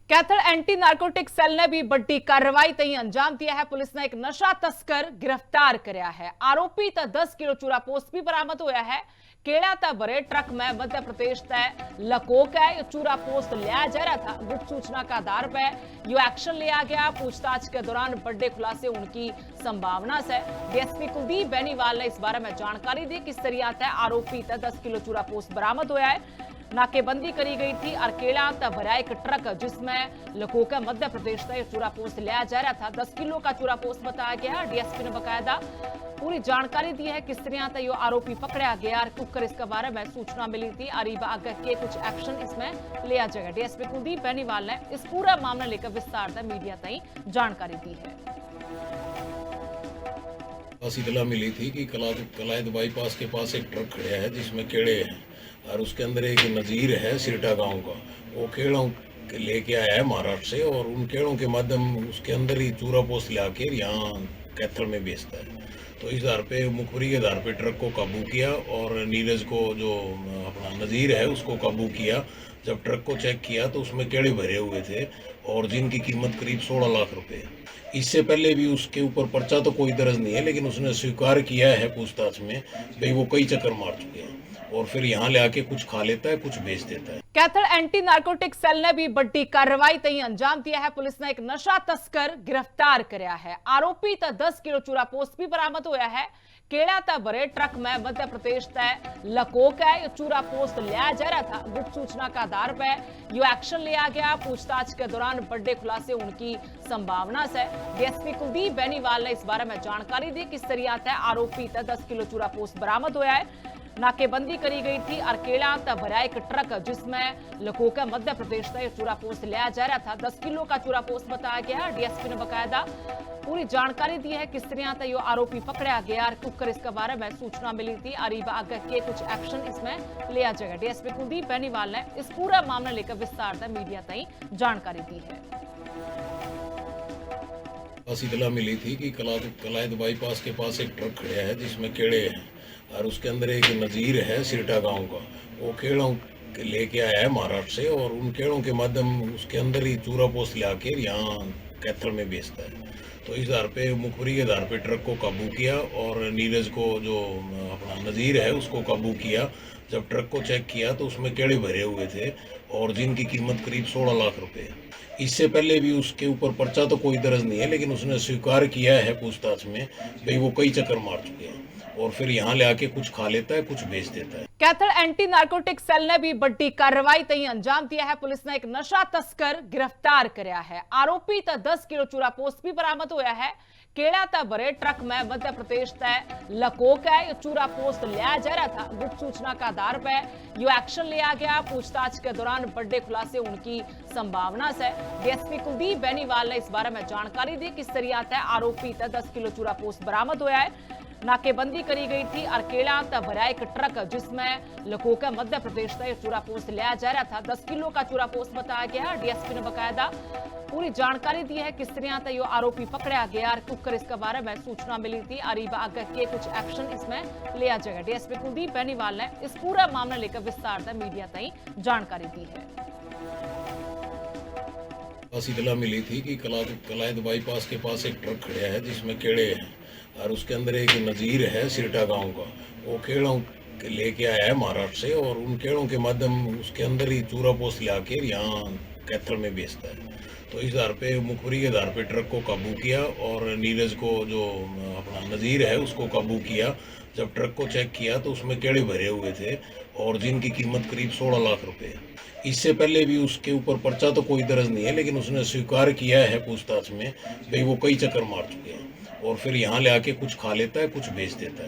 Kaithal anti narcotic cell ने भी बड़ी कार्रवाई तई अंजाम दिया है। पुलिस ने एक नशा तस्कर गिरफ्तार करया है। आरोपी ता 10 किलो चूरा पोस्ट भी बरामद होया है। केड़ा ता भरे ट्रक में मध्य प्रदेश तय लकोक है। ये चूरा पोस्ट लिया जा रहा था। गुप्त सूचना का आधार पर यो एक्शन लिया गया। पूछताछ के दौरान बड़े खुलासे उनकी संभावना से डीएसपी कुलदीप बेनीवाल ने इस बारे में जानकारी दी। किस तरीके तय आरोपी ता 10 किलो चूरा पोस्ट बरामद होया है। नाकेबंदी करी गई थी और केला तक भरा एक ट्रक जिसमें लकोका मध्य प्रदेश से चूरा पोस्ट लिया जा रहा था। 10 किलो का चूरा पोस्ट बताया गया। डीएसपी ने बकायदा पूरी जानकारी दी है किस तरह तक यो आरोपी पकड़ा गया और कुकर इसके बारे में सूचना मिली थी और आगे के कुछ एक्शन इसमें लिया जाएगा। डीएसपी कुलदीप बेनीवाल ने इस पूरा मामला लेकर विस्तार से मीडिया तक जानकारी दी है। इतला मिली थी कि कलायद बाईपास के पास एक ट्रक खड़ा है जिसमें केड़े हैं और उसके अंदर एक नज़ीर है सिरटा गांव का। वो केड़ों लेके आया है महाराष्ट्र से और उन केड़ों के माध्यम उसके अंदर ही चूरा पोस्ट ला के यहाँ कैथल में बेचता है। तो इस आधार पे मुखबरी के आधार पे ट्रक को काबू किया और नीरज को जो अपना नज़ीर है उसको काबू किया। जब ट्रक को चेक किया तो उसमें केड़े भरे हुए थे और जिनकी कीमत करीब 16 लाख रुपए है। इससे पहले भी उसके ऊपर पर्चा तो कोई दर्ज नहीं है, लेकिन उसने स्वीकार किया है पूछताछ में भाई वो कई चक्कर मार चुके हैं और फिर यहाँ ले आके कुछ खा लेता है, कुछ बेच देता है। कैथल एंटी नार्कोटिक सेल ने भी बड़ी कार्रवाई तई अंजाम दिया है। पुलिस ने एक नशा तस्कर गिरफ्तार करया है। आरोपी ता 10 किलो चूरा पोस्ट भी बरामद होया है। केड़ा ता भरे ट्रक में मध्य प्रदेश तय लकोक है। ये चूरा पोस्ट लिया जा रहा था। गुप्त सूचना का आधार पर यो एक्शन लिया गया। पूछताछ के दौरान बड़े खुलासे उनकी संभावना से डीएसपी कुलदीप बेनीवाल ने इस बारे में जानकारी दी। किस तरीके तय आरोपी ता 10 किलो चूरा पोस्ट बरामद होया है। नाकेबंदी करी गई थी और केला तक भरा एक ट्रक जिसमें लकोका मध्य प्रदेश से चूरा पोस्ट लिया जा रहा था। 10 किलो का चूरा पोस्ट बताया गया। डीएसपी ने बकायदा पूरी जानकारी दी है किस तरह तक यो आरोपी पकड़ा गया और कुकर इसके बारे में सूचना मिली थी और आगे के कुछ एक्शन इसमें लिया जाएगा। डीएसपी कुलदीप बेनीवाल ने इस पूरा मामला लेकर विस्तार से मीडिया तक जानकारी दी है। इतला मिली थी कि कलायद बाईपास के पास एक ट्रक खड़ा है जिसमें केड़े हैं और उसके अंदर एक नज़ीर है सिरटा गांव का। वो केड़ों लेके आया है महाराष्ट्र से और उन केड़ों के माध्यम उसके अंदर ही चूरा पोस्ट ला के यहाँ कैथल में बेचता है। तो इस आधार पे मुखबरी के आधार पे ट्रक को काबू किया और नीरज को जो अपना नज़ीर है उसको काबू किया। जब ट्रक को चेक किया तो उसमें केड़े भरे हुए थे और जिनकी कीमत करीब 16 लाख रुपए है। इससे पहले भी उसके ऊपर पर्चा तो कोई दर्ज नहीं है, लेकिन उसने स्वीकार किया है पूछताछ में भाई वो कई चक्कर मार चुके हैं और फिर यहाँ ले आके कुछ खा लेता है, कुछ बेच देता है। कैथल एंटी नार्कोटिक सेल ने भी बड़ी कार्रवाई तई अंजाम दिया है। पुलिस ने एक नशा तस्कर गिरफ्तार करया है। आरोपी ता 10 किलो चूरा पोस्ट भी बरामद होया है। केड़ा ता भरे ट्रक में मध्य प्रदेश तय लकोक है। ये चूरा पोस्ट लिया जा रहा था। गुप्त सूचना का आधार पर यो एक्शन लिया गया। पूछताछ के दौरान बड़े खुलासे उनकी संभावना से डीएसपी कुलदीप बेनीवाल ने इस बारे में जानकारी दी। किस तरीके तय आरोपी ता 10 किलो चूरा पोस्ट बरामद होया है। नाकेबंदी करी गई थी और केला तक भरा एक ट्रक जिसमें लकोका मध्य प्रदेश से चूरा पोस्ट लिया जा रहा था। 10 किलो का चूरा पोस्ट बताया गया। डीएसपी ने बकायदा पूरी जानकारी दी है किस तरह तक यो आरोपी पकड़ा गया और कुकर इसके बारे में सूचना मिली थी और आगे के कुछ एक्शन इसमें लिया जाएगा। डीएसपी कुलदीप बेनीवाल ने इस पूरा मामला लेकर विस्तार से मीडिया तक जानकारी दी है। इतला मिली थी कि कलायद बाईपास के पास एक ट्रक खड़ा है जिसमें केड़े हैं और उसके अंदर एक नज़ीर है सिरटा गांव का। वो केड़ों लेके आया है महाराष्ट्र से और उन केड़ों के माध्यम उसके अंदर ही चूरा पोस्ट ला के यहाँ कैथल में बेचता है। तो इस आधार पे मुखबरी के आधार पे ट्रक को काबू किया और नीरज को जो अपना नज़ीर है उसको काबू किया। जब ट्रक को चेक किया तो उसमें केड़े भरे हुए थे और जिनकी कीमत करीब 16 लाख रुपए है। इससे पहले भी उसके ऊपर पर्चा तो कोई दर्ज नहीं है, लेकिन उसने स्वीकार किया है पूछताछ में भाई वो कई चक्कर मार चुके हैं और फिर यहाँ ले आके कुछ खा लेता है, कुछ बेच देता है।